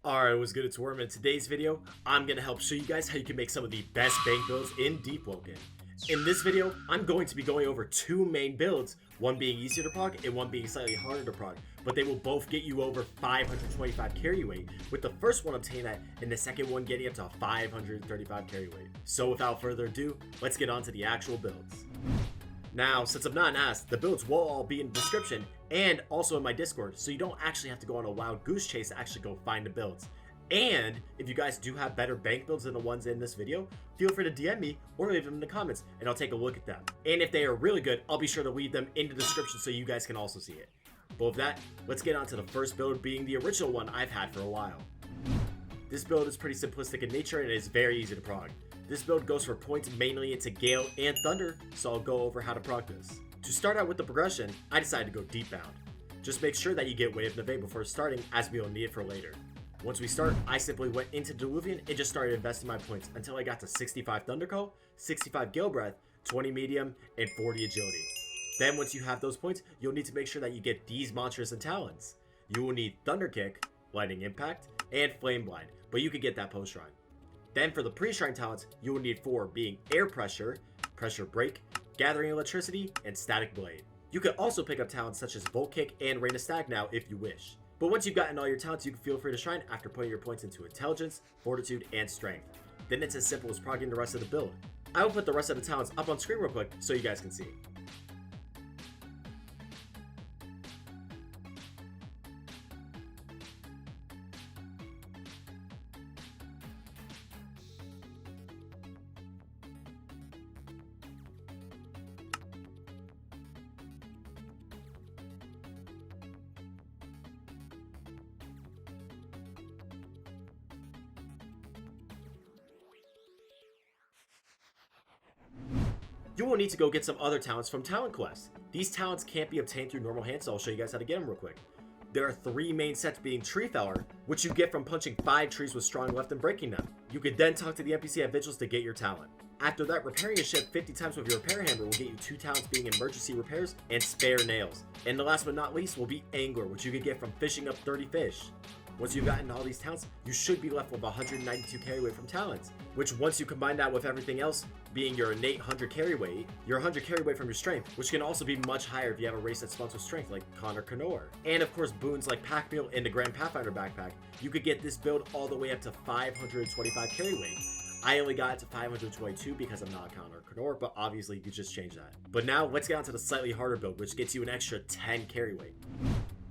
Alright, what's good? It's Worm. In today's video, I'm going to help show you guys how you can make some of the best bank builds in Deepwoken. In this video, I'm going to be going over two main builds, one being easier to prog and one being slightly harder to prog, but they will both get you over 525 carry weight, with the first one obtaining that and the second one getting up to 535 carry weight. So without further ado, let's get on to the actual builds. Now, since I'm not an ass, the builds will all be in the description and also in my Discord, so you don't actually have to go on a wild goose chase to actually go find the builds. And if you guys do have better bank builds than the ones in this video, feel free to DM me or leave them in the comments and I'll take a look at them. And if they are really good, I'll be sure to leave them in the description so you guys can also see it. But with that, let's get on to the first build, being the original one I've had for a while. This build is pretty simplistic in nature and it is very easy to prog. This build goes for points mainly into Gale and Thunder, so I'll go over how to prog this. To start out with the progression, I decided to go deep bound. Just make sure that you get Wave Neve before starting, as we will need it for later. Once we start, I simply went into Diluvian and just started investing my points until I got to 65 Thundercall, 65 Gale Breath, 20 Medium, and 40 Agility. Then once you have those points, you'll need to make sure that you get these monsters and talents. You will need Thunder Kick, Lightning Impact, and Flame Blind, but you can get that post-shrine. Then for the pre-shrine talents, you will need 4, being Air Pressure, Pressure Break, Gathering Electricity, and Static Blade. You can also pick up talents such as Volt Kick and Rain of Stag now if you wish. But once you've gotten all your talents, you can feel free to shrine after putting your points into Intelligence, Fortitude, and Strength. Then it's as simple as progging the rest of the build. I will put the rest of the talents up on screen real quick so you guys can see. You will need to go get some other talents from Talent Quest. These talents can't be obtained through normal hands, so I'll show you guys how to get them real quick. There are 3 main sets, being Tree Feller, which you get from punching 5 trees with strong left and breaking them. You could then talk to the NPC at Vigils to get your talent. After that, repairing a ship 50 times with your repair hammer will get you 2 talents, being Emergency Repairs and Spare Nails. And the last but not least will be Angler, which you can get from fishing up 30 fish. Once you've gotten all these talents, you should be left with 192 carry weight from talents, which once you combine that with everything else, being your innate 100 carry weight, your 100 carry weight from your strength, which can also be much higher if you have a race that spawns with strength like Connor Canor. And of course boons like Pack Meal and the Grand Pathfinder backpack, you could get this build all the way up to 525 carry weight. I only got it to 522 because I'm not Connor Canor, but obviously you could just change that. But now let's get on to the slightly harder build, which gets you an extra 10 carry weight.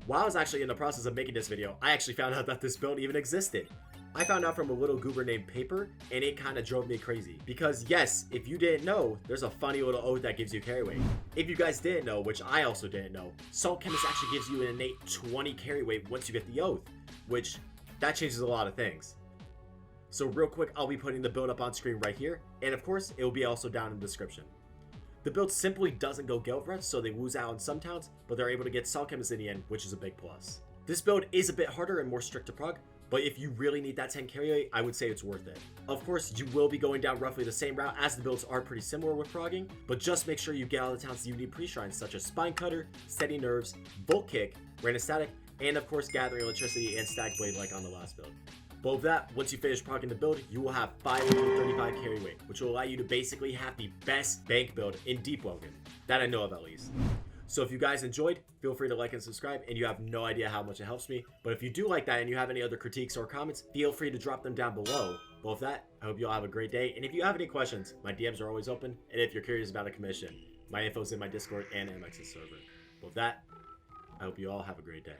While I was actually in the process of making this video, I actually found out that this build even existed. I found out from a little goober named Paper, and it kind of drove me crazy. Because yes, if you didn't know, there's a funny little oath that gives you carry weight. If you guys didn't know, which I also didn't know, Salt Chemist actually gives you an innate 20 carry weight once you get the oath, which that changes a lot of things. So real quick, I'll be putting the build up on screen right here, and of course, it will be also down in the description. The build simply doesn't go Gale Breath, so they lose out on some talents, but they're able to get Salt Chemist in the end, which is a big plus. This build is a bit harder and more strict to prog, but if you really need that 10 carry weight, I would say it's worth it. Of course, you will be going down roughly the same route, as the builds are pretty similar with progging, but just make sure you get all the talents you need pre-shrines, such as Spine Cutter, Steady Nerves, Volt Kick, Rain of Static, and of course Gathering Electricity and Static Blade like on the last build. But with that, once you finish progging the build, you will have 535 carry weight, which will allow you to basically have the best bank build in Deepwoken, that I know of at least. So if you guys enjoyed, feel free to like and subscribe, and you have no idea how much it helps me. But if you do like that and you have any other critiques or comments, feel free to drop them down below. But with that, I hope you all have a great day, and if you have any questions, my DMs are always open, and if you're curious about a commission, my info is in my Discord and MX's server. But with that, I hope you all have a great day.